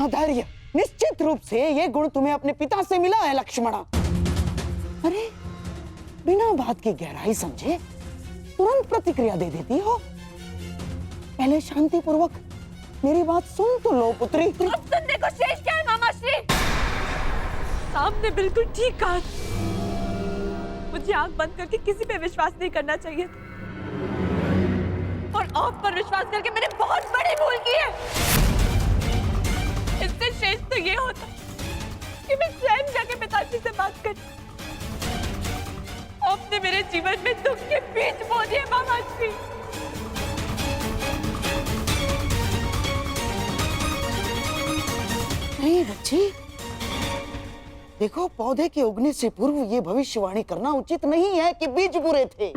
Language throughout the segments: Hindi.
धैर्य, निश्चित रूप से ये गुण तुम्हें अपने पिता से मिला है लक्ष्मणा। अरे बिना बात की गहराई समझे तुरंत प्रतिक्रिया दे देती हो। पहले शांति पूर्वक मेरी बात सुन तो लो पुत्री। अब सुनने को शेष क्या है मामाश्री? सामने बिल्कुल ठीक कहा। मुझे आंख बंद करके किसी पे विश्वास नहीं करना चाहिए था, और आप पर विश्वास करके मैंने बहुत बड़ी भूल की है। इससे शेष तो ये होता कि मैं स्वयं जाके पिताजी से बात कर। आपने मेरे जीवन में दुख के बीज बो दिए मामाश्री। नहीं बच्ची, देखो पौधे के उगने से पूर्व ये भविष्यवाणी करना उचित नहीं है कि बीज बुरे थे।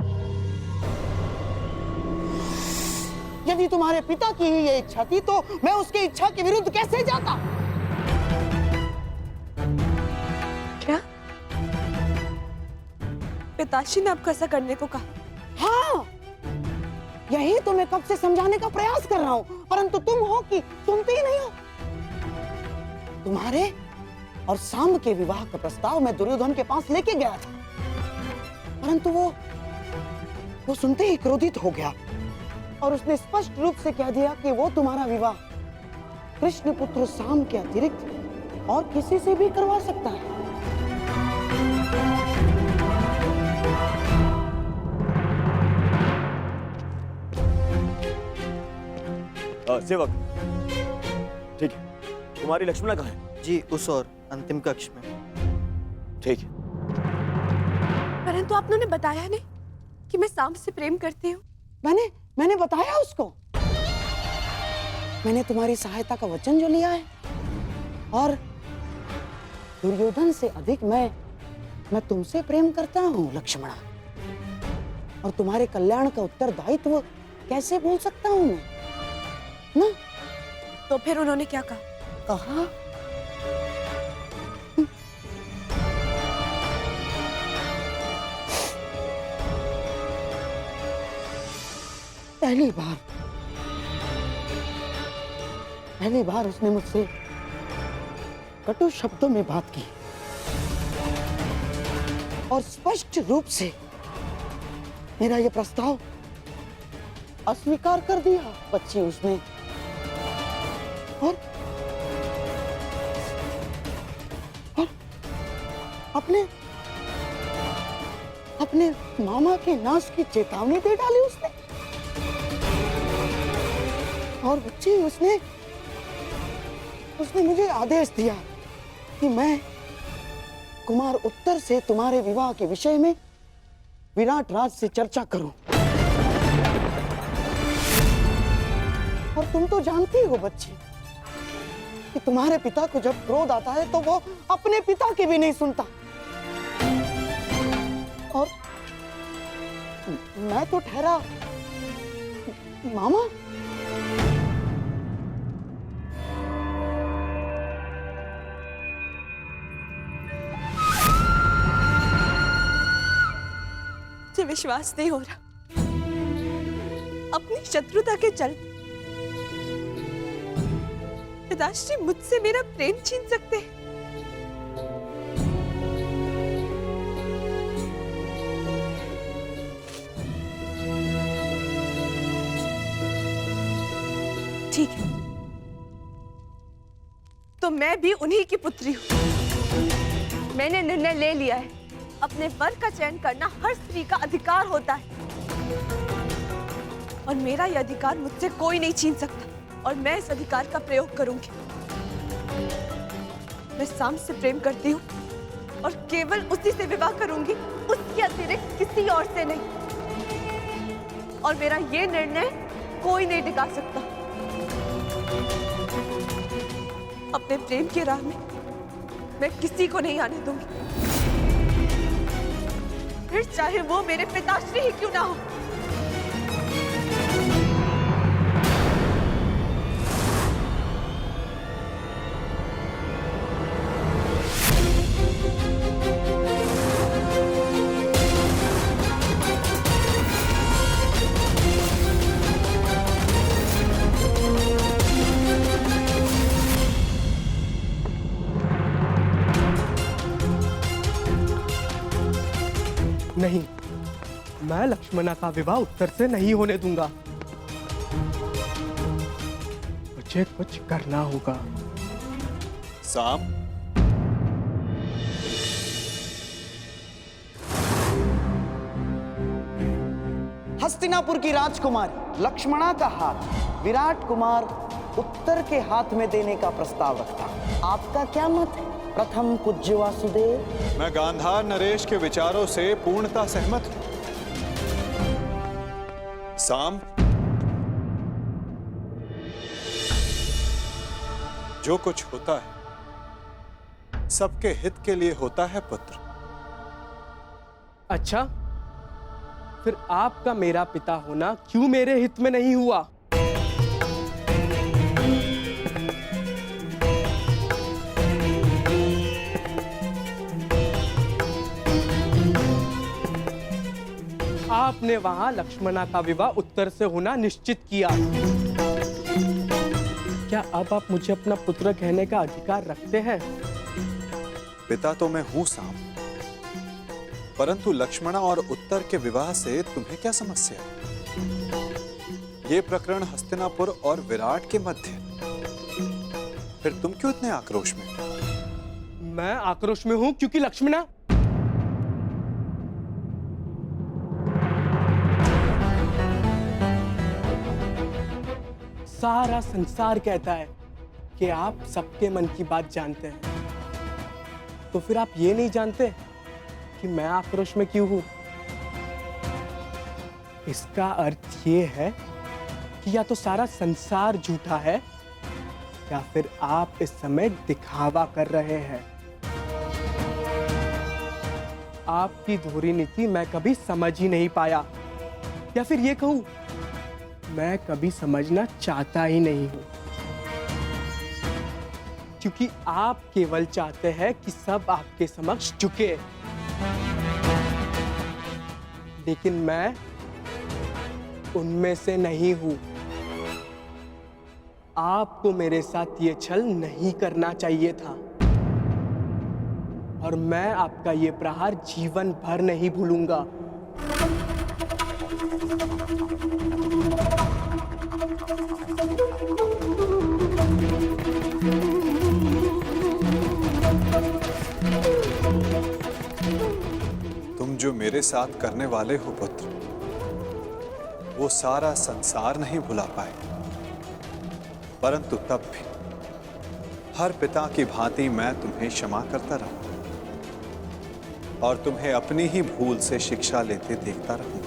यदि तुम्हारे पिता की ही ये इच्छा थी तो मैं उसकी इच्छा के विरुद्ध कैसे जाता? क्या पिताश्री ने आपको ऐसा करने को कहा? हाँ, यही तो मैं कब से समझाने का प्रयास कर रहा हूँ, परंतु तुम हो कि सुनते ही नहीं हो। तुम्हारे और सांब के विवाह का प्रस्ताव मैं दुर्योधन के पास लेके गया था, परंतु वो सुनते ही क्रोधित हो गया और उसने स्पष्ट रूप से कह दिया कि वो तुम्हारा विवाह कृष्ण पुत्र सांब के अतिरिक्त और किसी से भी करवा सकता है। सेवक, ठीक है, तुम्हारी लक्ष्मणा कहाँ है? जी उस और अंतिम कक्ष में। ठीक है। परंतु आपने उन्हें बताया नहीं कि मैं सांब से प्रेम करती हूँ। मैंने बताया उसको। मैंने तुम्हारी सहायता का वचन जो लिया है, और दुर्योधन से अधिक मैं तुमसे प्रेम करता हूँ लक्ष्मणा, और तुम्हारे कल्याण का उत्तरदायित्व कैसे भूल सकता हूँ मैं ना? तो फिर उन्होंने क्या कहा? कहा पहली बार उसने मुझसे कटु शब्दों में बात की और स्पष्ट रूप से मेरा यह प्रस्ताव अस्वीकार कर दिया बच्ची उसने। और अपने मामा के नाश की चेतावनी दे डाली उसने। और बच्ची उसने मुझे आदेश दिया कि मैं कुमार उत्तर से तुम्हारे विवाह के विषय में विराट राज से चर्चा करूं। और तुम तो जानती हो बच्ची कि तुम्हारे पिता को जब क्रोध आता है तो वो अपने पिता की भी नहीं सुनता। और मैं तो ठहरा मामा। मुझे विश्वास नहीं हो रहा, अपनी शत्रुता के चलते पिताश्री मुझसे मेरा प्रेम छीन सकते हैं। ठीक है, तो मैं भी उन्हीं की पुत्री हूं। मैंने निर्णय ले लिया है, अपने वर का चयन करना हर स्त्री का अधिकार होता है, और मेरा यह अधिकार मुझसे कोई नहीं छीन सकता, और मैं इस अधिकार का प्रयोग करूंगी। मैं सांब से प्रेम करती हूँ और केवल उसी से विवाह करूंगी, उसके अतिरिक्त किसी और से नहीं। और मेरा ये निर्णय कोई नहीं टिका सकता। अपने प्रेम की राह में मैं किसी को नहीं आने दूंगी, फिर चाहे वो मेरे पिताश्री ही क्यों ना हो। नहीं, मैं लक्ष्मणा का विवाह उत्तर से नहीं होने दूंगा। मुझे कुछ करना होगा। साम, हस्तिनापुर की राजकुमारी लक्ष्मणा का हाथ विराट कुमार उत्तर के हाथ में देने का प्रस्ताव रखता। आपका क्या मत है प्रथम पूज्य वासुदेव? मैं गांधार नरेश के विचारों से पूर्णतः सहमत हूं। साम, जो कुछ होता है सबके हित के लिए होता है पुत्र। अच्छा, फिर आपका मेरा पिता होना क्यों मेरे हित में नहीं हुआ? आपने वहां लक्ष्मणा का विवाह उत्तर से होना निश्चित किया। क्या अब आप मुझे अपना पुत्र कहने का अधिकार रखते हैं? पिता तो मैं हूं साम, परंतु लक्ष्मणा और उत्तर के विवाह से तुम्हें क्या समस्या? ये प्रकरण हस्तिनापुर और विराट के मध्य, फिर तुम क्यों इतने आक्रोश में? मैं आक्रोश में हूं क्योंकि लक्ष्मणा सारा संसार कहता है कि आप सबके मन की बात जानते हैं, तो फिर आप ये नहीं जानते कि मैं आक्रोश में क्यों हूं? इसका अर्थ ये है कि या तो सारा संसार झूठा है या फिर आप इस समय दिखावा कर रहे हैं। आपकी धोरी नीति मैं कभी समझ ही नहीं पाया, या फिर ये कहूं मैं कभी समझना चाहता ही नहीं हूं, क्योंकि आप केवल चाहते हैं कि सब आपके समक्ष झुके। लेकिन मैं उनमें से नहीं हूं। आपको मेरे साथ ये छल नहीं करना चाहिए था, और मैं आपका ये प्रहार जीवन भर नहीं भूलूंगा। तुम जो मेरे साथ करने वाले हो पुत्र, वो सारा संसार नहीं भुला पाए, परंतु तब भी हर पिता की भांति मैं तुम्हें क्षमा करता रहूंगा और तुम्हें अपनी ही भूल से शिक्षा लेते देखता रहूंगा।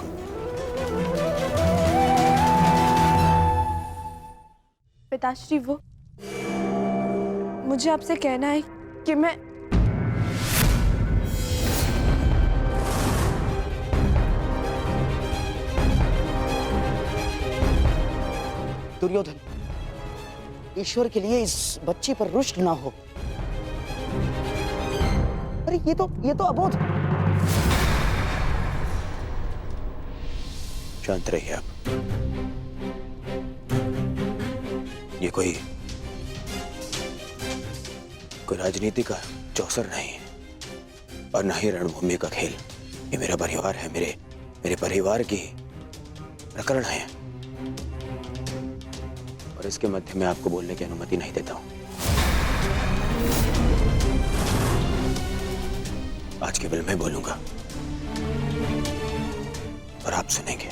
पिताश्री, वो मुझे आपसे कहना है कि मैं दुर्योधन, ईश्वर के लिए इस बच्चे पर रुष्ट ना हो। अरे ये तो अबोध। शांत रहिए आप। ये कोई राजनीति का चौसर नहीं है और ना ही रणभूमि का खेल। ये मेरा परिवार है, मेरे परिवार की प्रकरण है, और इसके मध्य में आपको बोलने की अनुमति नहीं देता हूं। आज केवल मैं बोलूंगा और आप सुनेंगे।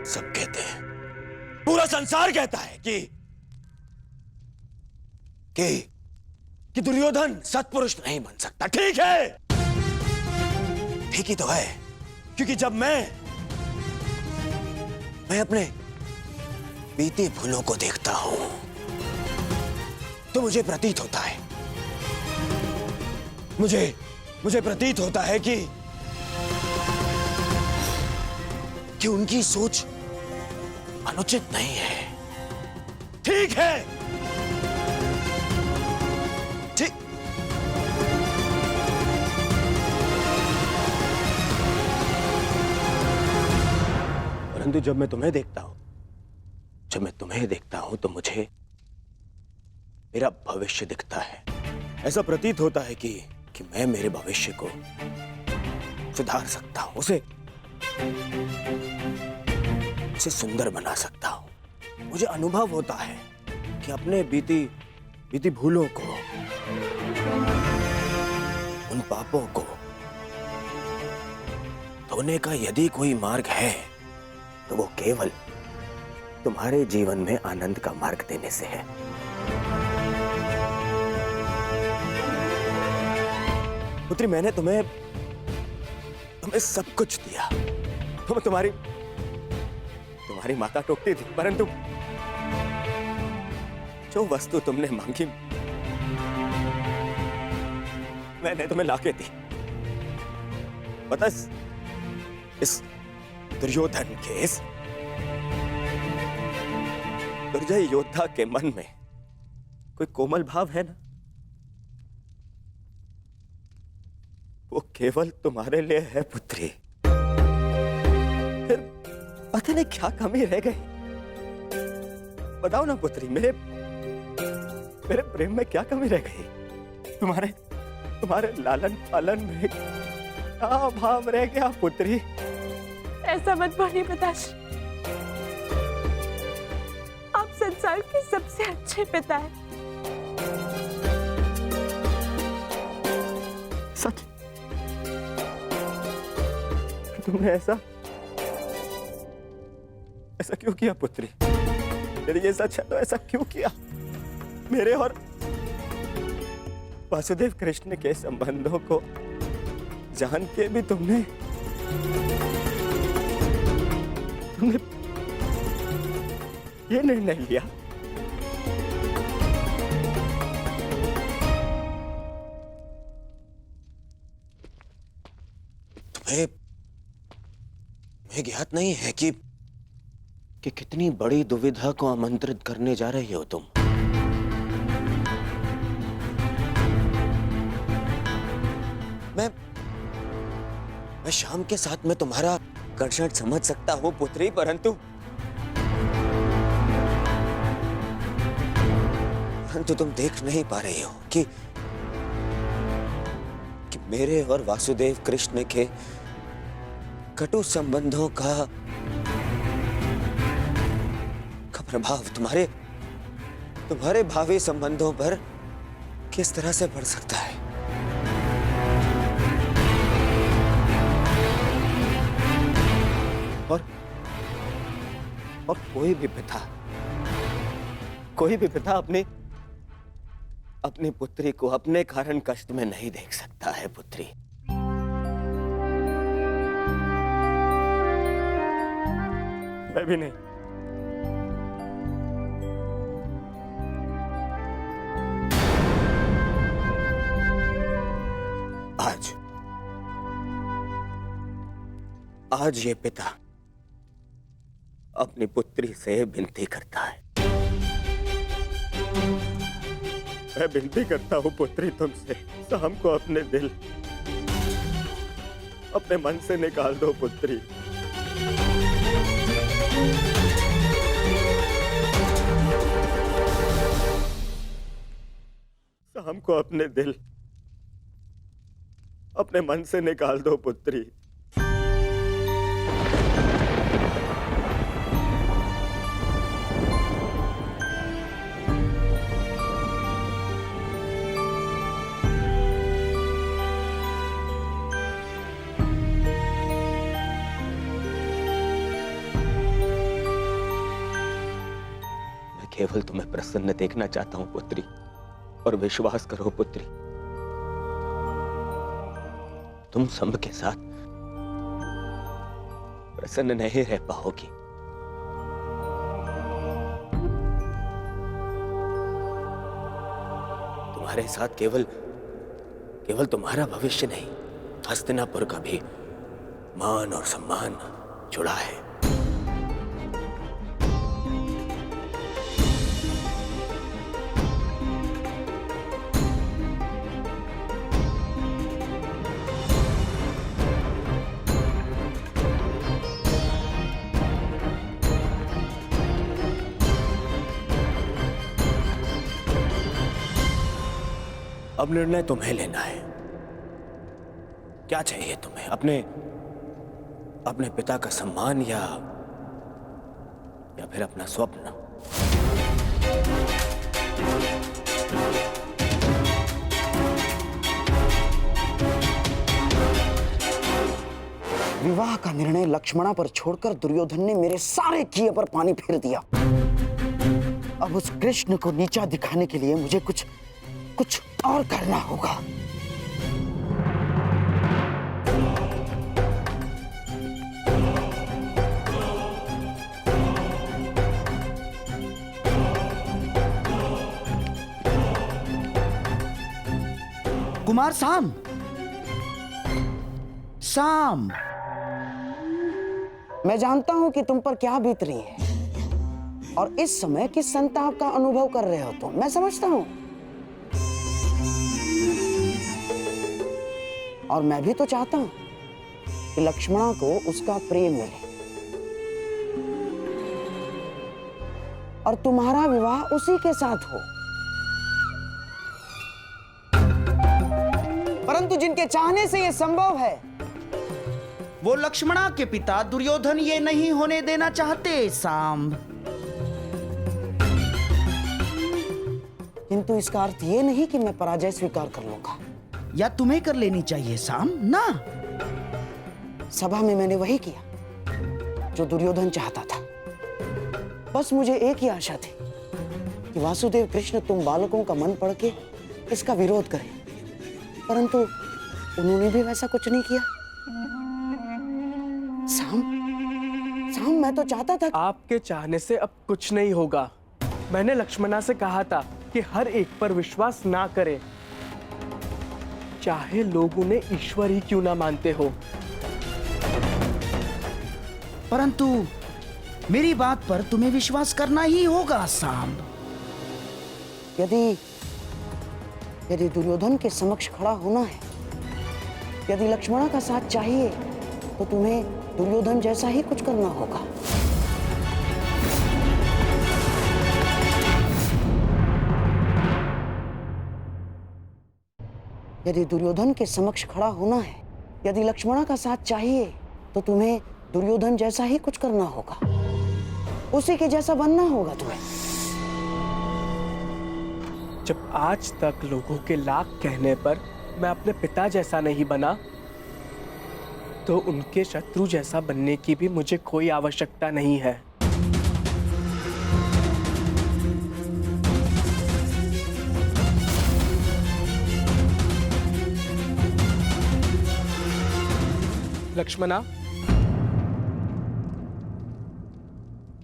सब कहते हैं, पूरा संसार कहता है कि दुर्योधन सत्पुरुष नहीं बन सकता। ठीक है, ठीक ही तो है, क्योंकि जब मैं अपने बीती भूलों को देखता हूं तो मुझे प्रतीत होता है मुझे प्रतीत होता है कि उनकी सोच अनुचित नहीं है, ठीक है, ठीक। परंतु जब मैं तुम्हें देखता हूं तो मुझे मेरा भविष्य दिखता है। ऐसा प्रतीत होता है कि मैं मेरे भविष्य को सुधार सकता हूं, उसे सुंदर बना सकता हूं। मुझे अनुभव होता है कि अपने बीती भूलों को, उन पापों को धोने का यदि कोई मार्ग है तो वो केवल तुम्हारे जीवन में आनंद का मार्ग देने से है। पुत्री, मैंने तुम्हें सब कुछ दिया। तुम्हारी माता टोकती थी, परंतु जो वस्तु तुमने मांगी मैंने तुम्हें लाके दी। बस इस दुर्योधन के, इस दुर्जय योद्धा के मन में कोई कोमल भाव है ना, वो केवल तुम्हारे लिए है पुत्री। फिर पता नहीं क्या कमी रह गई। बताओ ना पुत्री, मेरे प्रेम में क्या कमी रह गई? तुम्हारे लालन पालन में क्या भाव रह गया पुत्री? ऐसा मत बोलिए पिताश्री, आप संसार के सबसे अच्छे पिता हैं। सच? तुमने ऐसा क्यों किया पुत्री? यदि ये सच है तो ऐसा क्यों किया? मेरे और वासुदेव कृष्ण के संबंधों को जान के भी तुमने ये निर्णय लिया। तुम्हें ज्ञात नहीं है कि कितनी बड़ी दुविधा को आमंत्रित करने जा रही हो तुम। मैं शाम के साथ में तुम्हारा आकर्षण समझ सकता हूं पुत्री, परंतु तुम देख नहीं पा रही हो कि मेरे और वासुदेव कृष्ण के कटु संबंधों का प्रभाव तुम्हारे भावी संबंधों पर किस तरह से पड़ सकता है। और कोई भी पिता अपनी पुत्री को अपने कारण कष्ट में नहीं देख सकता है पुत्री। मैं भी नहीं। आज ये पिता अपनी पुत्री से विनती करता है। मैं विनती करता हूं पुत्री तुमसे, शाम को अपने दिल, अपने मन से निकाल दो पुत्री। शाम को अपने दिल, अपने मन से निकाल दो पुत्री। केवल तुम्हें प्रसन्न देखना चाहता हूं पुत्री, और विश्वास करो पुत्री, तुम संभ के साथ प्रसन्न नहीं रह पाओगी। तुम्हारे साथ केवल तुम्हारा भविष्य नहीं, हस्तिनापुर का भी मान और सम्मान जुड़ा है। अब निर्णय तुम्हें लेना है। क्या चाहिए तुम्हें? अपने पिता का सम्मान या फिर अपना स्वप्न? विवाह का निर्णय लक्ष्मणा पर छोड़कर दुर्योधन ने मेरे सारे किए पर पानी फेर दिया। अब उस कृष्ण को नीचा दिखाने के लिए मुझे कुछ और करना होगा। कुमार साम, मैं जानता हूं कि तुम पर क्या बीत रही है और इस समय किस संताप का अनुभव कर रहे हो तुम। मैं समझता हूं और मैं भी तो चाहता हूं कि लक्ष्मणा को उसका प्रेम मिले और तुम्हारा विवाह उसी के साथ हो। परंतु जिनके चाहने से यह संभव है, वो लक्ष्मणा के पिता दुर्योधन ये नहीं होने देना चाहते सांब। किंतु इसका अर्थ यह नहीं कि मैं पराजय स्वीकार कर लूंगा। या तुम्हें कर लेनी चाहिए सांब ना। सभा में मैंने वही किया जो दुर्योधन चाहता था। बस मुझे एक ही आशा थी कि वासुदेव कृष्ण तुम बालकों का मन पढ़ के इसका विरोध करें, परंतु उन्होंने भी वैसा कुछ नहीं किया। साम, मैं तो चाहता था। आपके चाहने से अब कुछ नहीं होगा। मैंने लक्ष्मणा से कहा था कि हर एक पर विश्वास ना करें, चाहे लोग उन्हें ईश्वर ही क्यों ना मानते हो। परंतु मेरी बात पर तुम्हें विश्वास करना ही होगा सांब। यदि दुर्योधन के समक्ष खड़ा होना है, यदि लक्ष्मणा का साथ चाहिए, तो तुम्हें दुर्योधन जैसा ही कुछ करना होगा। यदि दुर्योधन के समक्ष खड़ा होना है, यदि लक्ष्मणा का साथ चाहिए, तो तुम्हें दुर्योधन जैसा ही कुछ करना होगा। उसी के जैसा बनना होगा तुम्हें। जब आज तक लोगों के लाख कहने पर मैं अपने पिता जैसा नहीं बना, तो उनके शत्रु जैसा बनने की भी मुझे कोई आवश्यकता नहीं है। लक्ष्मणा,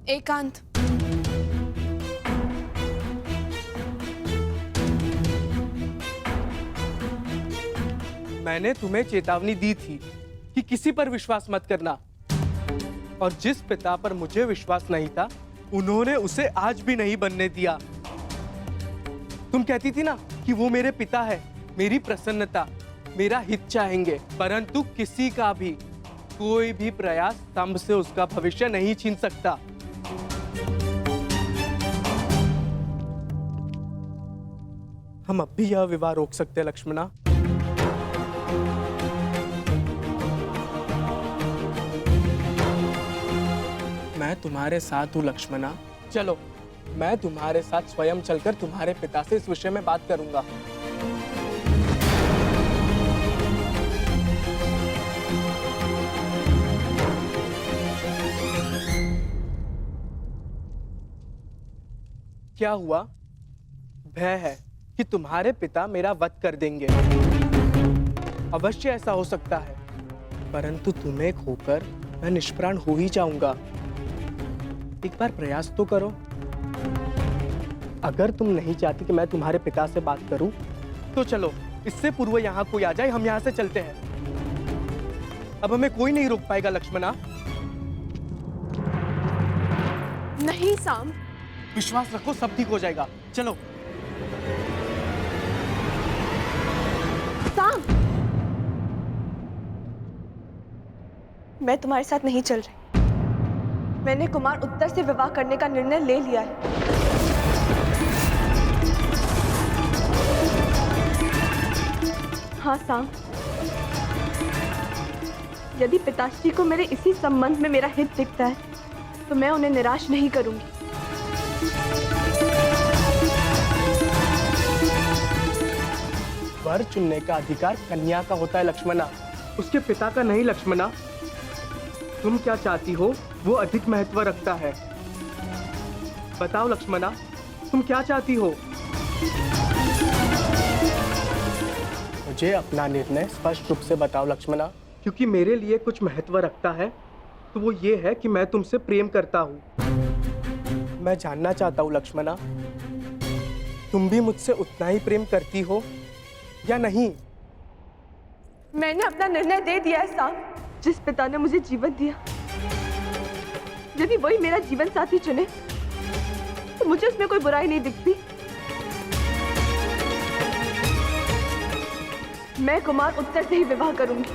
एकांत, मैंने तुम्हें चेतावनी दी थी कि किसी पर विश्वास मत करना, और जिस पिता पर मुझे विश्वास नहीं था, उन्होंने उसे आज भी नहीं बनने दिया। तुम कहती थी ना कि वो मेरे पिता है, मेरी प्रसन्नता, मेरा हित चाहेंगे, परंतु किसी का भी कोई भी प्रयास स्तंभ से उसका भविष्य नहीं छीन सकता। हम अब भी यह विवाह रोक सकते हैं लक्ष्मणा। मैं तुम्हारे साथ हूँ लक्ष्मणा। चलो, मैं तुम्हारे साथ स्वयं चलकर तुम्हारे पिता से इस विषय में बात करूंगा। क्या हुआ? भय है कि तुम्हारे पिता मेरा वध कर देंगे। अवश्य ऐसा हो सकता है, परंतु तुम्हें खोकर मैं निष्प्राण हो ही जाऊंगा। एक बार प्रयास तो करो। अगर तुम नहीं चाहती कि मैं तुम्हारे पिता से बात करूं, तो चलो, इससे पूर्व यहाँ कोई आ जाए, हम यहाँ से चलते हैं। अब हमें कोई नहीं रोक पाएगा लक्ष्मणा। नहीं साम, विश्वास रखो, सब ठीक हो जाएगा। चलो। साम, मैं तुम्हारे साथ नहीं चल रही। मैंने कुमार उत्तर से विवाह करने का निर्णय ले लिया है। हाँ साम, यदि पिताश्री को मेरे इसी संबंध में मेरा हित दिखता है तो मैं उन्हें निराश नहीं करूंगी। वर चुनने का अधिकार कन्या का होता है लक्ष्मणा, उसके पिता का नहीं लक्ष्मणा। तुम क्या चाहती हो वो अधिक महत्व रखता है। बताओ लक्ष्मणा, तुम क्या चाहती हो? मुझे अपना निर्णय स्पष्ट रूप से बताओ लक्ष्मणा, क्योंकि मेरे लिए कुछ महत्व रखता है तो वो ये है कि मैं तुमसे प्रेम करता हूँ। मैं जानना चाहता हूँ लक्ष्मणा, तुम भी मुझसे उतना ही प्रेम करती हो या नहीं? मैंने अपना निर्णय दे दिया है साम। जिस पिता ने मुझे जीवन दिया, यदि वही मेरा जीवन साथी चुने तो मुझे उसमें कोई बुराई नहीं दिखती। मैं कुमार उत्तर से ही विवाह करूंगी।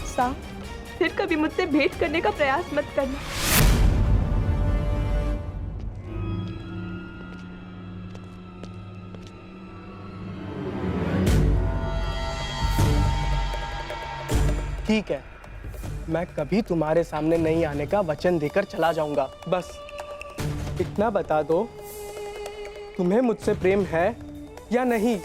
साम, फिर कभी मुझसे भेंट करने का प्रयास मत करना। ठीक है, मैं कभी तुम्हारे सामने नहीं आने का वचन देकर चला जाऊंगा। बस इतना बता दो, तुम्हें मुझसे प्रेम है या नहीं?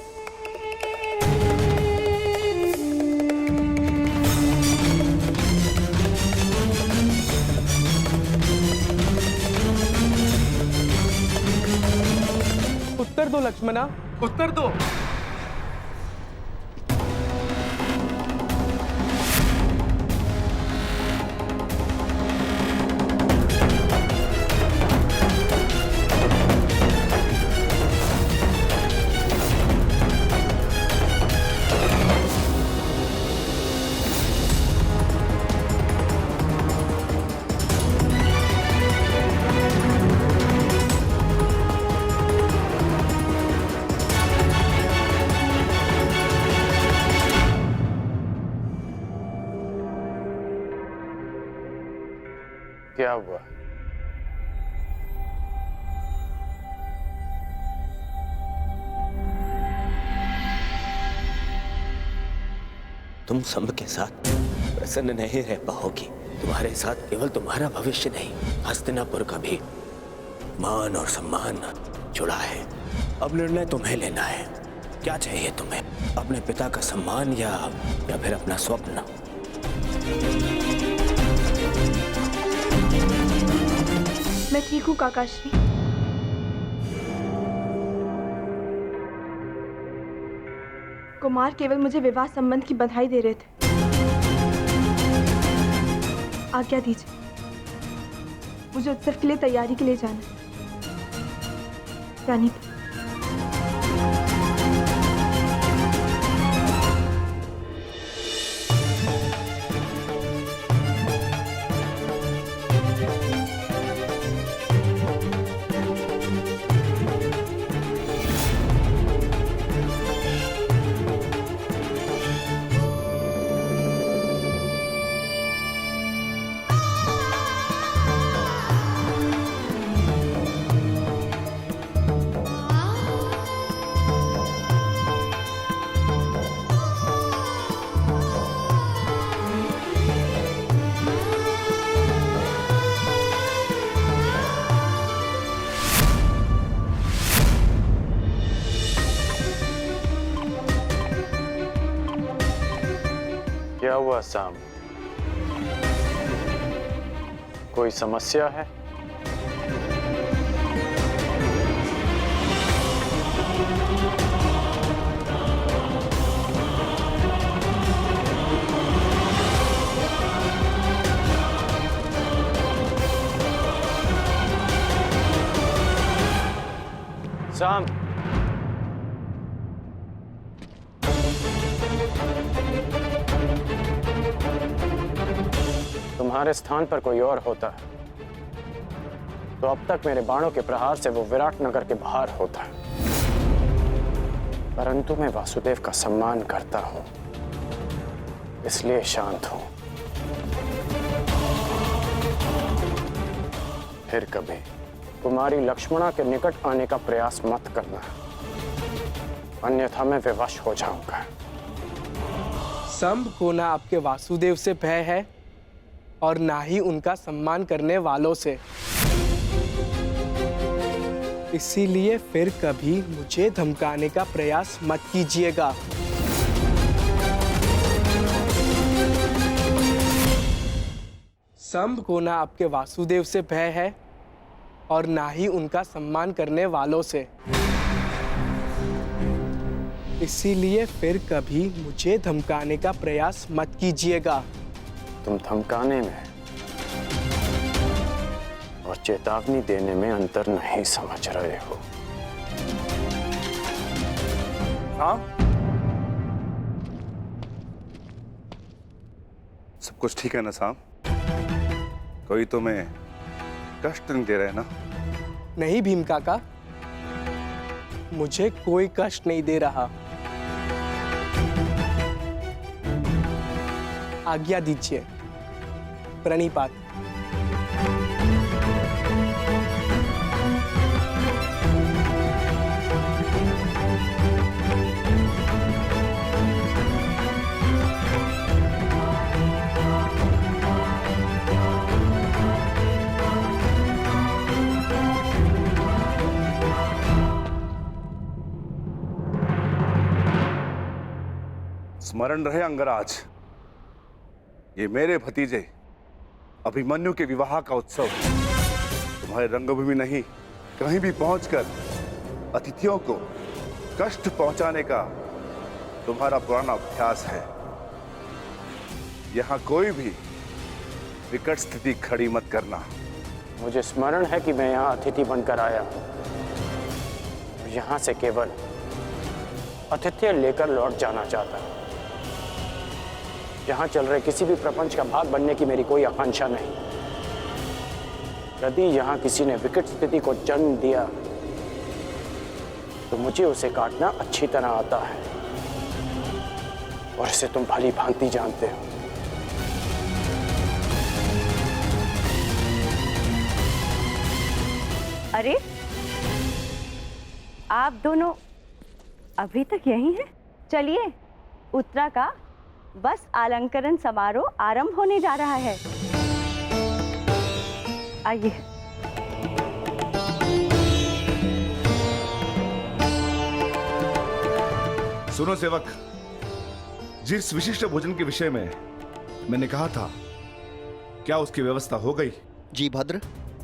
उत्तर दो लक्ष्मणा, उत्तर दो। क्या हुआ? तुम सब के साथ प्रसन्न नहीं रह पाओगी। तुम्हारे साथ केवल तुम्हारा भविष्य नहीं, हस्तिनापुर का भी मान और सम्मान जुड़ा है। अब निर्णय तुम्हें लेना है। क्या चाहिए तुम्हें? अपने पिता का सम्मान या फिर अपना स्वप्न? मैं ठीक हूँ काकाश्री। कुमार केवल मुझे विवाह संबंध की बधाई दे रहे थे। आज्ञा दीजिए, मुझे उत्सव के लिए तैयारी के लिए जाना है। रानी क्या हुआ साम? कोई समस्या है? साम, तुम्हारे स्थान पर कोई और होता तो अब तक मेरे बाणों के प्रहार से वो विराट नगर के बाहर होता। परंतु मैं वासुदेव का सम्मान करता हूं, इसलिए शांत हूं। फिर कभी कुमारी लक्ष्मणा के निकट आने का प्रयास मत करना, अन्यथा मैं विवश हो जाऊंगा। संभ को ना आपके वासुदेव से भय है और ना ही उनका सम्मान करने वालों से। इसीलिए फिर कभी मुझे धमकाने का प्रयास मत कीजिएगा। संभ को ना आपके वासुदेव से भय है और ना ही उनका सम्मान करने वालों से। इसीलिए फिर कभी मुझे धमकाने का प्रयास मत कीजिएगा। तुम धमकाने में और चेतावनी देने में अंतर नहीं समझ रहे हो। हाँ, सब कुछ ठीक है ना साहब? कोई तुम्हें कष्ट नहीं दे रहे ना? नहीं भीम काका, मुझे कोई कष्ट नहीं दे रहा। आज्ञा दीजिए। प्रणिपात। स्मरण रहे अंगराज, ये मेरे भतीजे अभिमन्यु के विवाह का उत्सव तुम्हारे रंगभूमि नहीं, कहीं भी पहुंचकर अतिथियों को कष्ट पहुंचाने का तुम्हारा पुराना अभ्यास है। यहां कोई भी विकट स्थिति खड़ी मत करना। मुझे स्मरण है कि मैं यहाँ अतिथि बनकर आया, यहाँ से केवल अतिथि लेकर लौट जाना चाहता हूँ। यहाँ चल रहे किसी भी प्रपंच का भाग बनने की मेरी कोई आकांक्षा नहीं। यदि यहाँ किसी ने विकट स्थिति को जन्म दिया तो मुझे उसे काटना अच्छी तरह आता है और इसे तुम भली भांति जानते हो। अरे, आप दोनों अभी तक यहीं हैं? चलिए, उत्तरा का बस अलंकरण समारोह आरंभ होने जा रहा है। आइए। सुनो सेवक, जिस विशिष्ट भोजन के विषय में मैंने कहा था, क्या उसकी व्यवस्था हो गई? जी भद्र,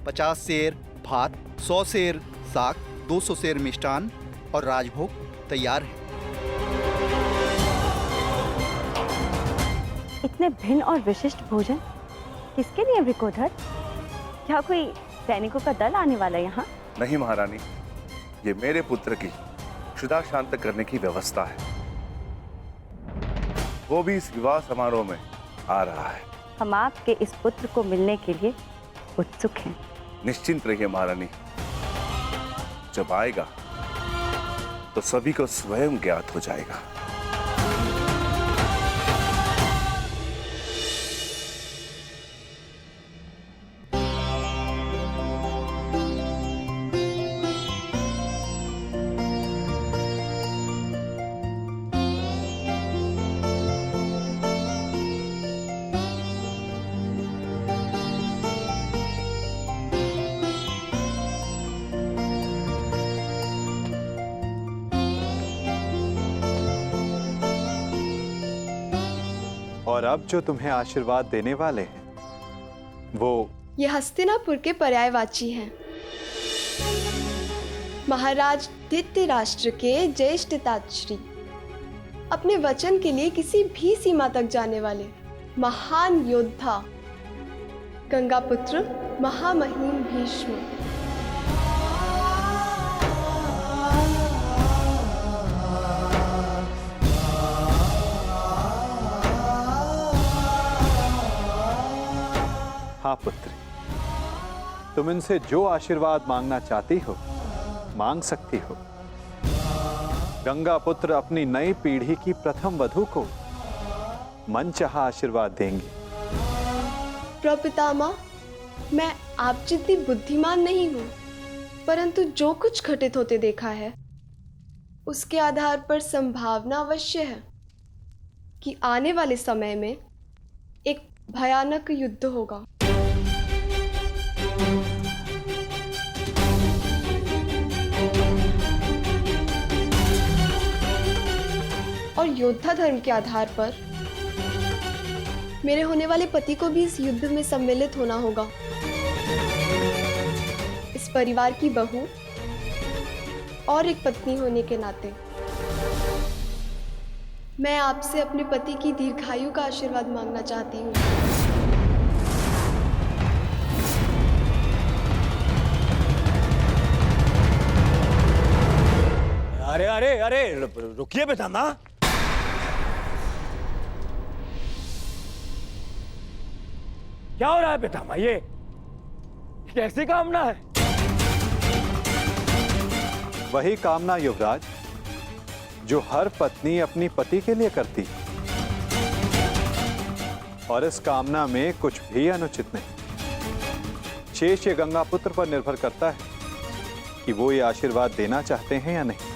50 सेर भात, 100 सेर साग, 200 सेर मिष्टान और राजभोग तैयार है। इतने भिन्न और विशिष्ट भोजन किसके लिए विकोधर? क्या कोई सैनिकों का दल आने वाला है यहाँ? नहीं महारानी, ये मेरे पुत्र की क्षुधा शांत करने की व्यवस्था है। वो भी इस विवाह समारोह में आ रहा है। हम आपके इस पुत्र को मिलने के लिए उत्सुक हैं। निश्चिंत रहिए महारानी, जब आएगा तो सभी को स्वयं ज्ञात हो जाएगा। और अब जो तुम्हें आशीर्वाद देने वाले हैं वो ये हस्तिनापुर के पर्यायवाची हैं। महाराज धृतराष्ट्र के ज्येष्ठताश्री, अपने वचन के लिए किसी भी सीमा तक जाने वाले महान योद्धा, गंगापुत्र महामहिम भीष्म। हाँ पुत्री, तुम इनसे जो आशीर्वाद मांगना चाहती हो मांग सकती हो। गंगा पुत्र अपनी नई पीढ़ी की प्रथम वधू को मनचाहा आशीर्वाद देंगे। प्रपितामह, मैं आप जितनी बुद्धिमान नहीं हूँ, परंतु जो कुछ घटित होते देखा है उसके आधार पर संभावना अवश्य है कि आने वाले समय में एक भयानक युद्ध होगा। और योद्धा धर्म के आधार पर मेरे होने वाले पति को भी इस युद्ध में सम्मिलित होना होगा। इस परिवार की बहू और एक पत्नी होने के नाते मैं आपसे अपने पति की दीर्घायु का आशीर्वाद मांगना चाहती हूँ। अरे अरे अरे रुकिए पितामह। क्या हो रहा है पितामह? ये कैसी कामना है? वही कामना युवराज जो हर पत्नी अपनी पति के लिए करती है, और इस कामना में कुछ भी अनुचित नहीं। शेष ये गंगा पुत्र पर निर्भर करता है कि वो ये आशीर्वाद देना चाहते हैं या नहीं।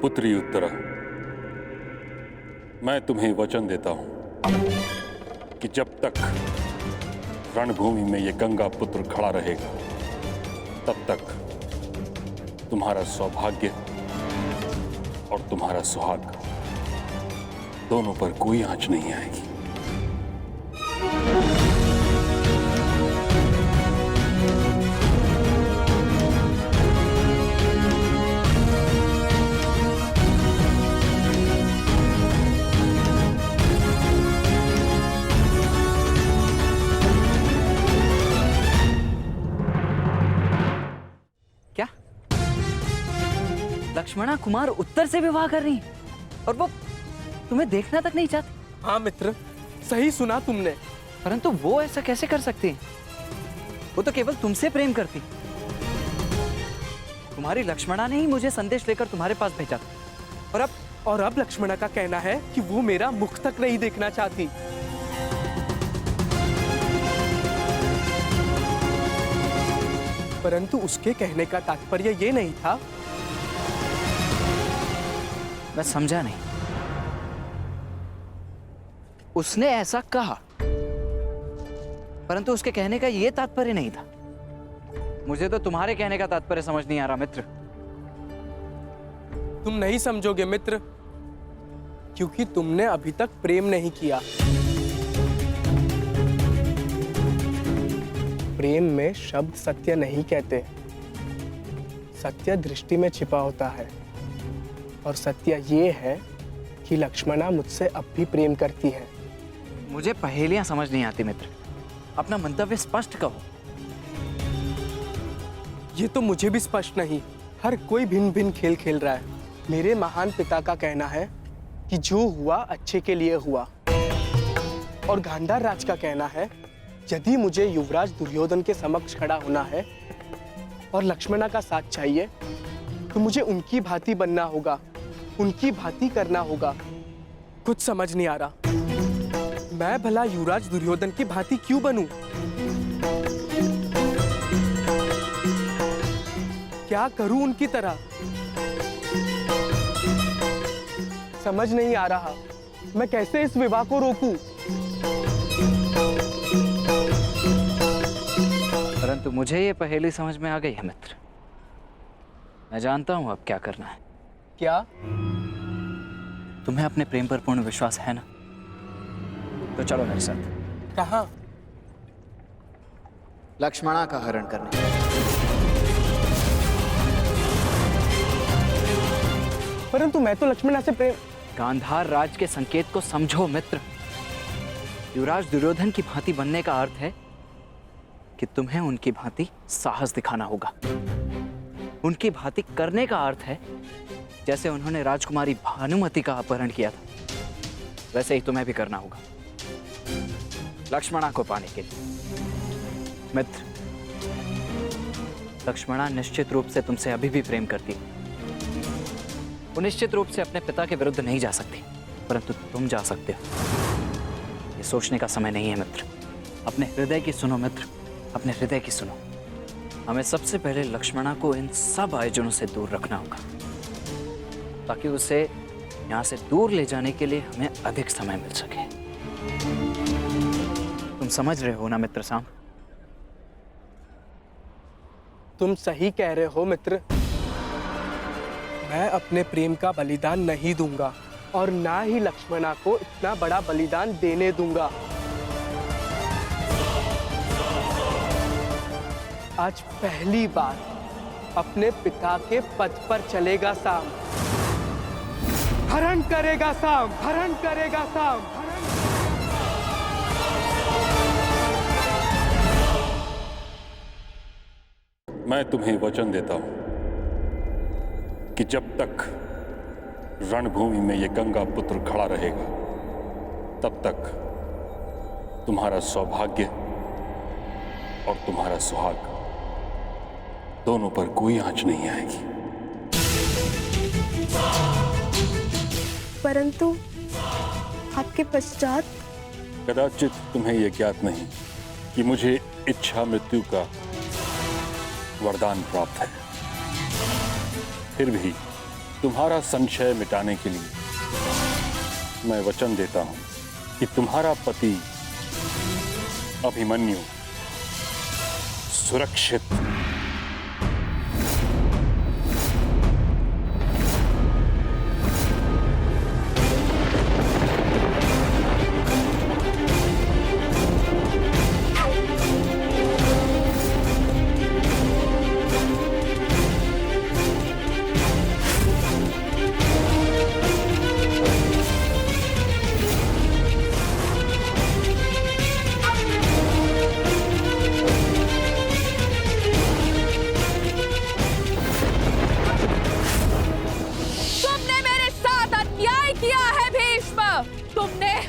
पुत्री उत्तरा, मैं तुम्हें वचन देता हूं कि जब तक रणभूमि में यह गंगा पुत्र खड़ा रहेगा तब तक तुम्हारा सौभाग्य और तुम्हारा सुहाग दोनों पर कोई आंच नहीं आएगी। लक्ष्मणा कुमार उत्तर से विवाह कर रही है और वो तुम्हें देखना तक नहीं चाहती। हाँ मित्र, सही सुना तुमने। परंतु वो ऐसा कैसे कर सकती है? वो तो केवल तुमसे प्रेम करती। तुम्हारी लक्ष्मणा ने ही मुझे संदेश लेकर तुम्हारे पास भेजा था। और अब लक्ष्मणा का कहना है कि वो मेरा मुख तक नहीं देखना चाहती। परंतु उसके कहने का तात्पर्य ये नहीं था। मैं समझा नहीं। उसने ऐसा कहा, परंतु उसके कहने का यह तात्पर्य नहीं था। मुझे तो तुम्हारे कहने का तात्पर्य समझ नहीं आ रहा मित्र। तुम नहीं समझोगे मित्र, क्योंकि तुमने अभी तक प्रेम नहीं किया। प्रेम में शब्द सत्य नहीं कहते। सत्य दृष्टि में छिपा होता है, और सत्य ये है कि लक्ष्मणा मुझसे अब भी प्रेम करती है। मुझे पहेलियां समझ नहीं आती मित्र, अपना मंतव्य स्पष्ट कहो। ये तो मुझे भी स्पष्ट नहीं। हर कोई भिन्न भिन्न खेल खेल रहा है। मेरे महान पिता का कहना है कि जो हुआ अच्छे के लिए हुआ, और गांधार राज का कहना है यदि मुझे युवराज दुर्योधन के समक्ष खड़ा होना है और लक्ष्मणा का साथ चाहिए तो मुझे उनकी भांति बनना होगा, उनकी भांति करना होगा। कुछ समझ नहीं आ रहा, मैं भला युवराज दुर्योधन की भांति क्यों बनूं? क्या करूं उनकी तरह? समझ नहीं आ रहा, मैं कैसे इस विवाह को रोकूं? परंतु मुझे ये पहेली समझ में आ गई है मित्र। मैं जानता हूं अब क्या करना है। क्या? तुम्हें अपने प्रेम पर पूर्ण विश्वास है ना? तो चलो मेरे साथ। कहां? लक्ष्मणा का हरण करने। परंतु मैं तो लक्ष्मणा से प्रेम। गांधार राज के संकेत को समझो मित्र। युवराज दुर्योधन की भांति बनने का अर्थ है कि तुम्हें उनकी भांति साहस दिखाना होगा। उनकी भांति करने का अर्थ है जैसे उन्होंने राजकुमारी भानुमति का अपहरण किया था, वैसे ही तुम्हें भी करना होगा लक्ष्मणा को पाने के लिए। मित्र, लक्ष्मणा निश्चित रूप से तुमसे अभी भी प्रेम करती है। वो निश्चित रूप से अपने पिता के विरुद्ध नहीं जा सकती, परंतु तुम जा सकते हो। ये सोचने का समय नहीं है मित्र। अपने हृदय की सुनो मित्र, अपने हृदय की सुनो। हमें सबसे पहले लक्ष्मणा को इन सब आयोजनों से दूर रखना होगा, ताकि उसे यहाँ से दूर ले जाने के लिए हमें अधिक समय मिल सके। तुम समझ रहे हो ना मित्र साम? तुम सही कह रहे हो मित्र। मैं अपने प्रेम का बलिदान नहीं दूंगा और ना ही लक्ष्मणा को इतना बड़ा बलिदान देने दूंगा। आज पहली बार अपने पिता के पद पर चलेगा साम। हरण करेगा साम, हरण करेगा साम। मैं तुम्हें वचन देता हूं कि जब तक रणभूमि में यह गंगा पुत्र खड़ा रहेगा, तब तक तुम्हारा सौभाग्य और तुम्हारा सुहाग दोनों पर कोई आंच नहीं आएगी। परंतु आपके पश्चात कदाचित तुम्हें यह ज्ञात नहीं कि मुझे इच्छा मृत्यु का वरदान प्राप्त है। फिर भी तुम्हारा संशय मिटाने के लिए मैं वचन देता हूं कि तुम्हारा पति अभिमन्यु सुरक्षित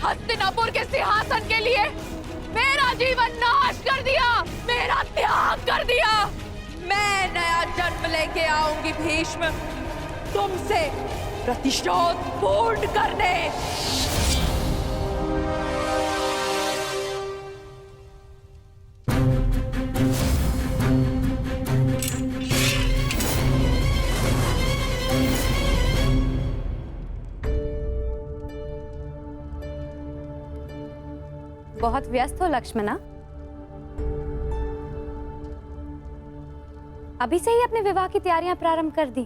हस्तिनापुर के सिंहासन के लिए मेरा जीवन नाश कर दिया, मेरा त्याग कर दिया। मैं नया जन्म लेके आऊंगी भीष्म, तुमसे प्रतिशोध पूर्ण करने। बहुत व्यस्त हो लक्ष्मणा? अभी से ही अपने विवाह की तैयारियां प्रारंभ कर दी?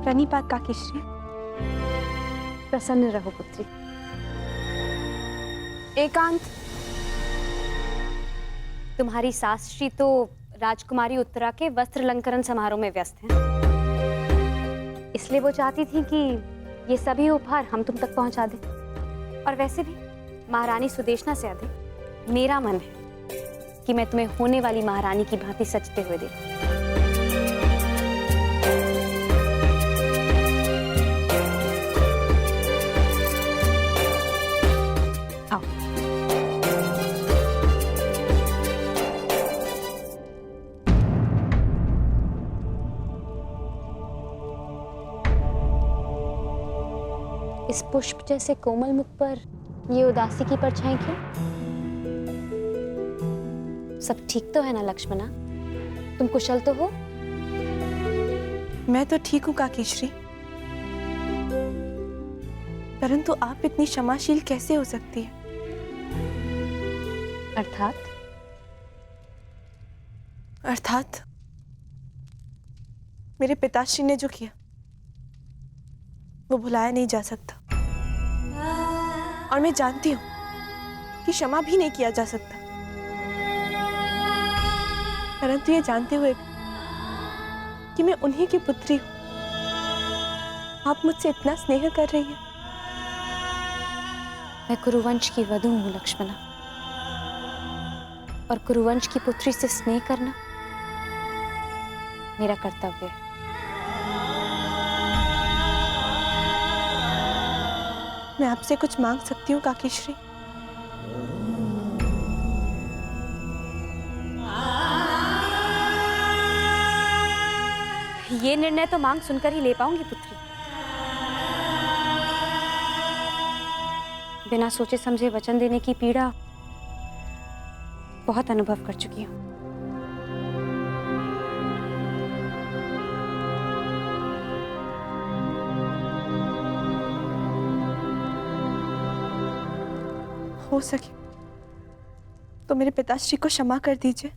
प्रणिपात काकीश्री। प्रसन्न रहो पुत्री। एकांत। तुम्हारी सास श्री तो राजकुमारी उत्तरा के वस्त्र अलंकरण समारोह में व्यस्त हैं। इसलिए वो चाहती थी कि ये सभी उपहार हम तुम तक पहुंचा दें। और वैसे भी महारानी सुदेशना से अधिक मेरा मन है कि मैं तुम्हें होने वाली महारानी की भांति सजते हुए देखूं। इस पुष्प जैसे कोमल मुख पर ये उदासी की परछाई क्यों? सब ठीक तो है ना लक्ष्मणा? तुम कुशल तो हो? मैं तो ठीक हूँ काकीश्री, परंतु आप इतनी क्षमाशील कैसे हो सकती है? अर्थात? अर्थात मेरे पिताश्री ने जो किया वो भुलाया नहीं जा सकता, और मैं जानती हूं कि क्षमा भी नहीं किया जा सकता। परंतु ये जानते हुए कि मैं उन्हीं की पुत्री हूं, आप मुझसे इतना स्नेह कर रही हैं। मैं कुरुवंश की वधू हूं लक्ष्मणा, और कुरुवंश की पुत्री से स्नेह करना मेरा कर्तव्य है। मैं आपसे कुछ मांग सकती हूँ काकीश्री? ये निर्णय तो मांग सुनकर ही ले पाऊंगी पुत्री। बिना सोचे समझे वचन देने की पीड़ा बहुत अनुभव कर चुकी हूँ। हो सके तो मेरे पिताश्री को क्षमा कर दीजिए।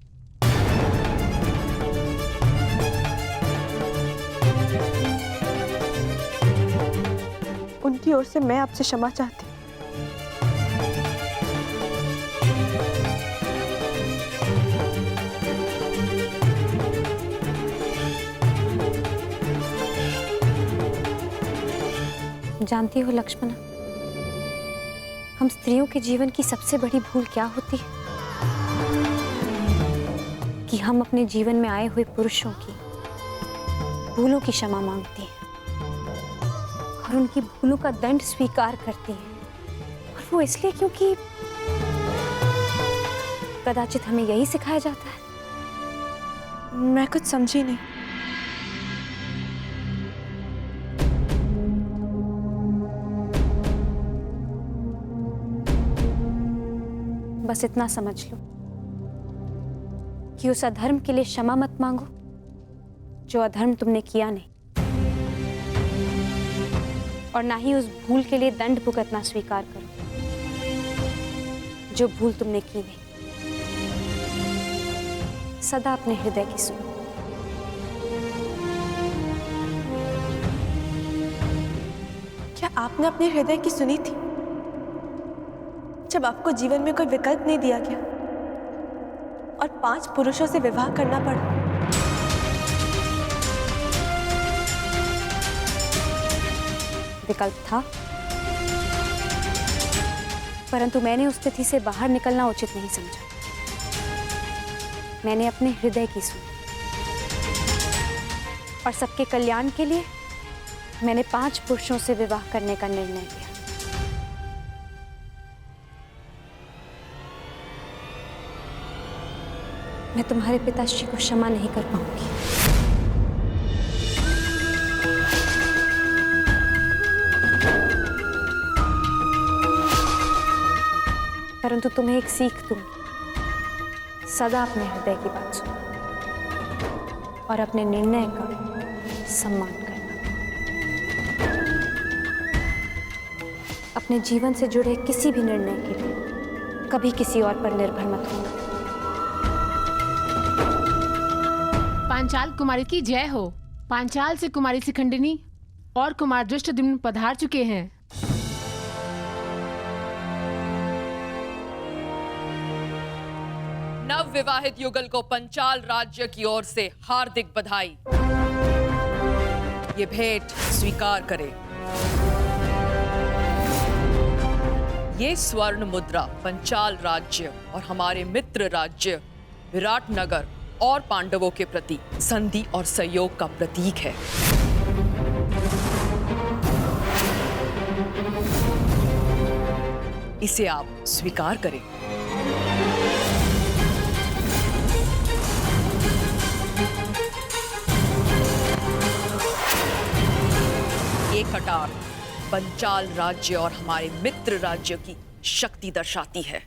उनकी ओर से मैं आपसे क्षमा चाहती हूँ। जानती हो लक्ष्मणा, हम स्त्रियों के जीवन की सबसे बड़ी भूल क्या होती है? कि हम अपने जीवन में आए हुए पुरुषों की भूलों की क्षमा मांगती हैं और उनकी भूलों का दंड स्वीकार करती हैं। और वो इसलिए क्योंकि कदाचित हमें यही सिखाया जाता है। मैं कुछ समझी नहीं। बस इतना समझ लो कि उस अधर्म के लिए क्षमा मत मांगो जो अधर्म तुमने किया नहीं, और ना ही उस भूल के लिए दंड भुगतना स्वीकार करो जो भूल तुमने की नहीं। सदा अपने हृदय की सुनो। क्या आपने अपने हृदय की सुनी थी जब आपको जीवन में कोई विकल्प नहीं दिया गया और 5 पुरुषों से विवाह करना पड़ा? विकल्प था, परंतु मैंने उस स्थिति से बाहर निकलना उचित नहीं समझा। मैंने अपने हृदय की सुनी और सबके कल्याण के लिए मैंने 5 पुरुषों से विवाह करने का निर्णय लिया। मैं तुम्हारे पिताश्री को क्षमा नहीं कर पाऊंगी। परंतु तुम्हें एक सीख दूंगी। सदा अपने हृदय की बात सुनो और अपने निर्णय का सम्मान करना। अपने जीवन से जुड़े किसी भी निर्णय के लिए कभी किसी और पर निर्भर मत होना। पांचाल कुमारी की जय हो। पांचाल से कुमारी शिखंडिनी और कुमार दृष्टद्युम्न पधार चुके हैं। नव विवाहित युगल को पंचाल राज्य की ओर से हार्दिक बधाई। ये भेंट स्वीकार करें। ये स्वर्ण मुद्रा पंचाल राज्य और हमारे मित्र राज्य विराटनगर और पांडवों के प्रति संधि और सहयोग का प्रतीक है। इसे आप स्वीकार करें। ये कटार पंचाल राज्य और हमारे मित्र राज्य की शक्ति दर्शाती है।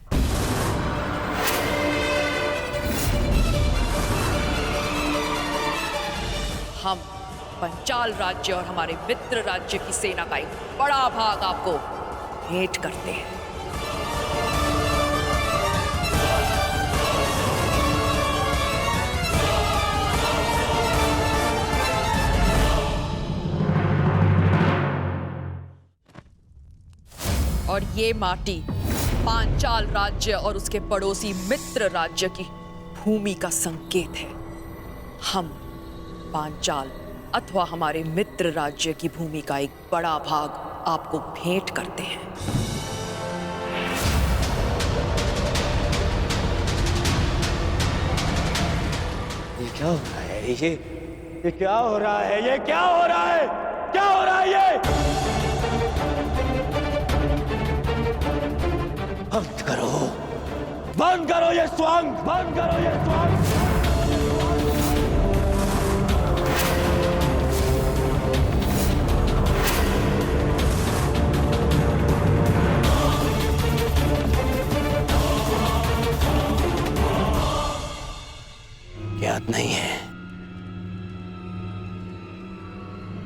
हम पंचाल राज्य और हमारे मित्र राज्य की सेना का एक बड़ा भाग आपको भेंट करते हैं। और ये माटी पांचाल राज्य और उसके पड़ोसी मित्र राज्य की भूमि का संकेत है। हम पांचाल अथवा हमारे मित्र राज्य की भूमि का एक बड़ा भाग आपको भेंट करते हैं। ये क्या हो रहा है? ये क्या हो रहा है? ये क्या हो रहा है? क्या हो रहा है ये? बंद करो, बंद करो ये स्वांग, बंद करो ये स्वांग।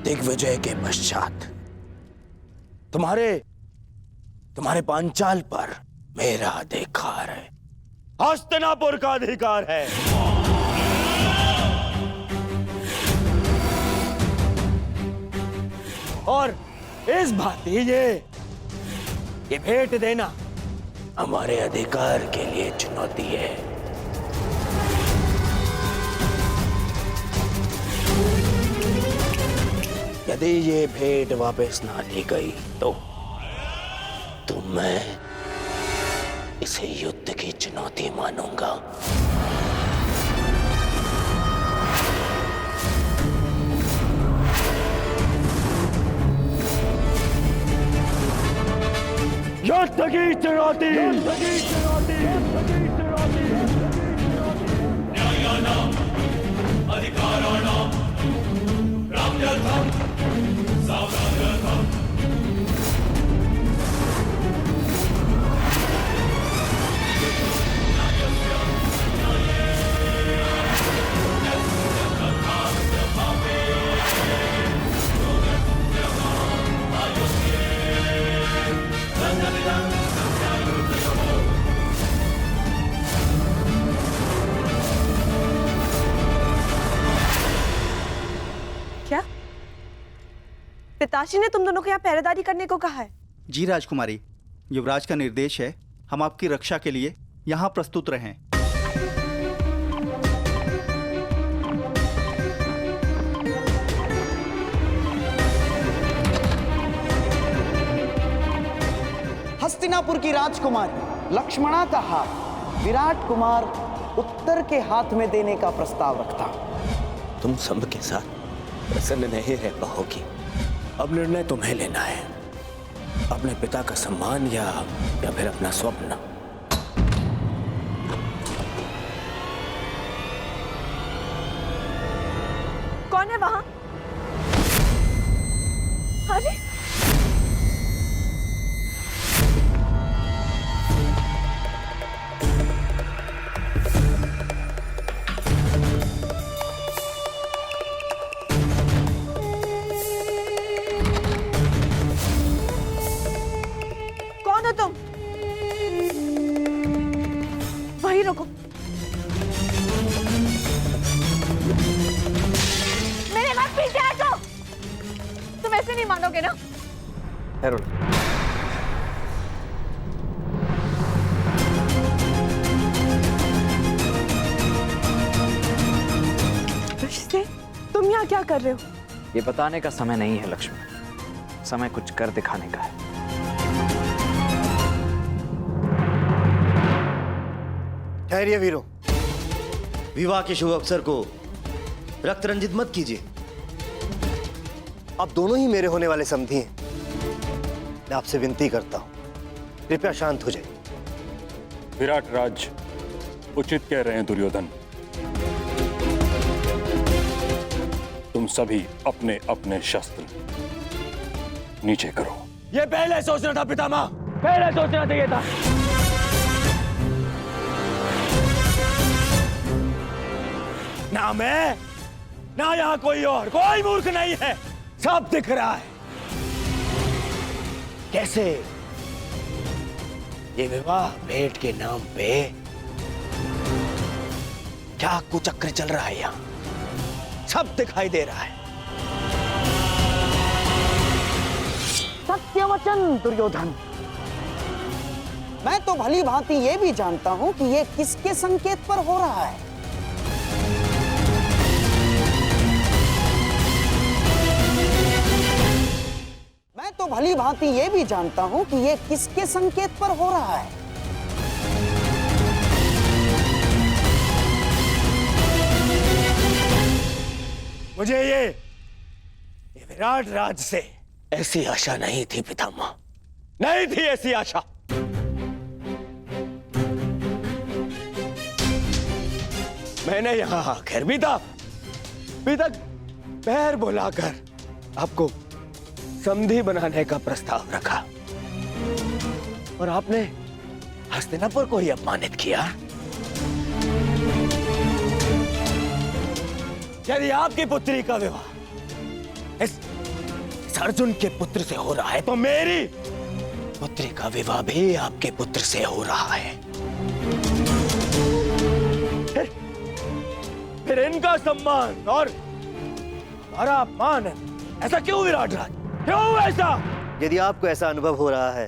दिग्विजय के पश्चात तुम्हारे पांचाल पर मेरा अधिकार है, हस्तिनापुर का अधिकार है। और इस भांति ये भेंट देना हमारे अधिकार के लिए चुनौती है। यदि ये भेंट वापस ना ली गई तो मैं इसे युद्ध की चुनौती मानूंगा। युद्ध की चुनौती, न्यायानां अधिकाराणां प्राप्त्यर्थं सावधानर्थं क्या पिताश्री ने तुम दोनों को यहाँ पहरेदारी करने को कहा है? जी राजकुमारी, युवराज का निर्देश है हम आपकी रक्षा के लिए यहाँ प्रस्तुत रहें। हस्तिनापुर की राजकुमारी लक्ष्मणा का हाथ विराट कुमार उत्तर के हाथ में देने का प्रस्ताव रखता। तुम सब के साथ प्रसन्न नहीं रह पाओगी। अब निर्णय तुम्हें लेना है, अपने पिता का सम्मान या फिर अपना स्वप्न। कौन है वहां? अरे कौन हो तुम? वहीं रुको। मेरे बाद पीछे आ जाओ। तुम ऐसे नहीं मानोगे ना? रिश्ते, तुम यहाँ क्या कर रहे हो? ये बताने का समय नहीं है लक्ष्मी, समय कुछ कर दिखाने का है। ठहरिए वीरों, विवाह के शुभ अवसर को रक्त रंजित मत कीजिए। आप दोनों ही मेरे होने वाले समधी हैं। मैं आपसे विनती करता हूं, कृपया शांत हो जाइए। विराट राज उचित कह रहे हैं दुर्योधन। तुम सभी अपने अपने शस्त्र नीचे करो। ये पहले सोचना था पितामह, पहले सोचना चाहिए था। ना मैं, ना यहां कोई मूर्ख नहीं है, सब दिख रहा है। कैसे ये विवाह भेंट के नाम पे क्या कुचक्र चल रहा है, यहां सब दिखाई दे रहा है। सत्यवचन दुर्योधन, मैं तो भली भांति ये भी जानता हूं कि ये किसके संकेत पर हो रहा है। मैं तो भली भांति ये भी जानता हूं कि ये किसके संकेत पर हो रहा है। मुझे ये विराट राज से ऐसी आशा नहीं थी पितामह, नहीं थी ऐसी आशा। मैंने यहां आखिर भी तक पैर बुलाकर आपको समधी बनाने का प्रस्ताव रखा और आपने हस्तिनापुर को ही अपमानित किया। यदि आपकी पुत्री का विवाह अर्जुन के पुत्र से हो रहा है तो मेरी पुत्री का विवाह भी आपके पुत्र से हो रहा है। फिर इनका सम्मान और हमारा अपमान है, ऐसा क्यों विराट राज? क्यों ऐसा? यदि आपको ऐसा अनुभव हो रहा है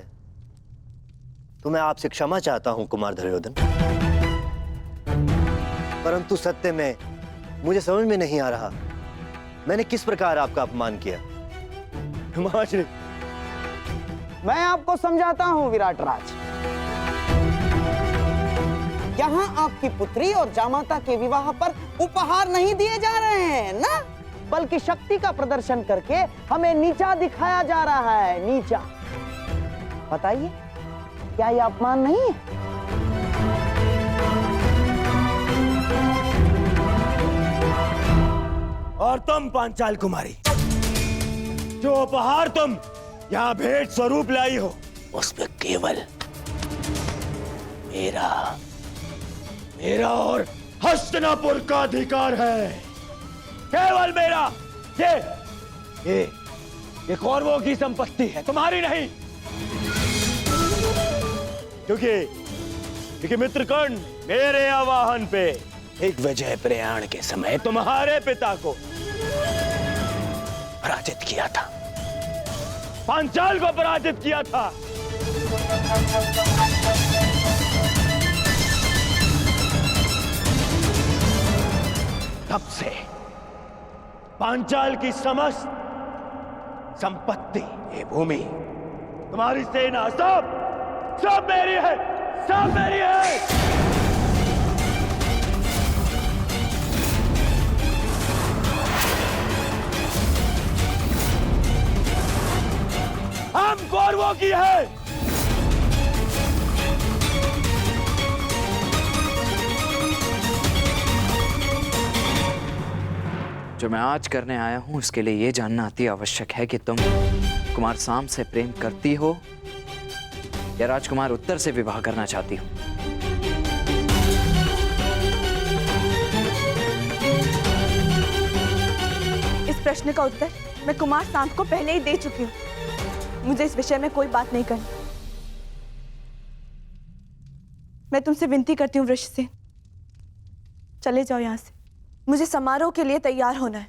तो मैं आपसे क्षमा चाहता हूं कुमार दुर्योधन, परंतु सत्य में मुझे समझ में नहीं आ रहा मैंने किस प्रकार आपका अपमान किया। महाश्री, मैं आपको समझाता हूं विराट राज। यहाँ आपकी पुत्री और जामाता के विवाह पर उपहार नहीं दिए जा रहे हैं ना, बल्कि शक्ति का प्रदर्शन करके हमें नीचा दिखाया जा रहा है। नीचा, बताइए क्या यह अपमान नहीं है? और तुम पांचाल कुमारी, जो उपहार तुम यहाँ भेंट स्वरूप लाई हो, उसमें केवल मेरा और हस्तिनापुर का अधिकार है, केवल मेरा। ये कौरवों की संपत्ति है, तुम्हारी नहीं। क्योंकि मित्रकर्ण मेरे आवाहन पे एक विजय प्रयाण के समय तुम्हारे पिता को पराजित किया था, पांचाल को पराजित किया था। तब से पांचाल की समस्त संपत्ति, ये भूमि, तुम्हारी सेना, सब मेरी है, सब मेरी है। हम कौरवों की है। जो मैं आज करने आया हूं उसके लिए यह जानना अति आवश्यक है कि तुम कुमार साम से प्रेम करती हो या राजकुमार उत्तर से विवाह करना चाहती हो। इस प्रश्न का उत्तर मैं कुमार सांप को पहले ही दे चुकी हूँ। मुझे इस विषय में कोई बात नहीं करनी। मैं तुमसे विनती करती हूँ वृष से, चले जाओ यहाँ से। मुझे समारोह के लिए तैयार होना है।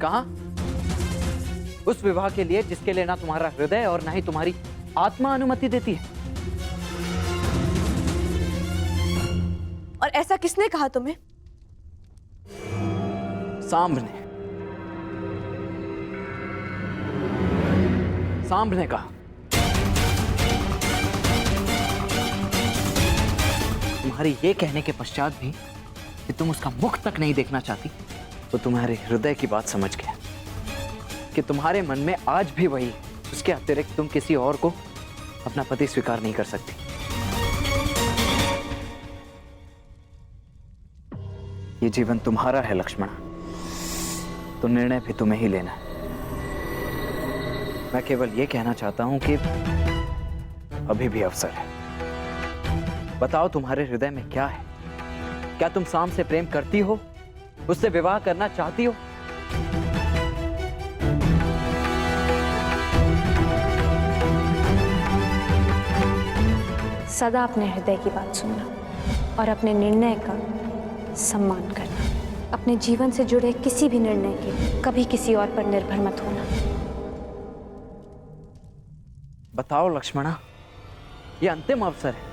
कहाँ? उस विवाह के लिए जिसके लिए ना तुम्हारा हृदय और ना ही तुम्हारी आत्मा अनुमति देती है। और ऐसा किसने कहा तुम्हें? सांब ने कहा। तुम्हारी ये कहने के पश्चात भी कि तुम उसका मुख तक नहीं देखना चाहती, तो तुम्हारे हृदय की बात समझ गया कि तुम्हारे मन में आज भी वही है। उसके अतिरिक्त तुम किसी और को अपना पति स्वीकार नहीं कर सकती। ये जीवन तुम्हारा है लक्ष्मण, तो निर्णय भी तुम्हें ही लेना है। मैं केवल ये कहना चाहता हूं कि अभी भी अवसर है। बताओ तुम्हारे हृदय में क्या है? क्या तुम साम से प्रेम करती हो? उससे विवाह करना चाहती हो? सदा अपने हृदय की बात सुनना और अपने निर्णय का सम्मान करना। अपने जीवन से जुड़े किसी भी निर्णय के लिए कभी किसी और पर निर्भर मत होना। बताओ लक्ष्मणा, ये अंतिम अवसर है।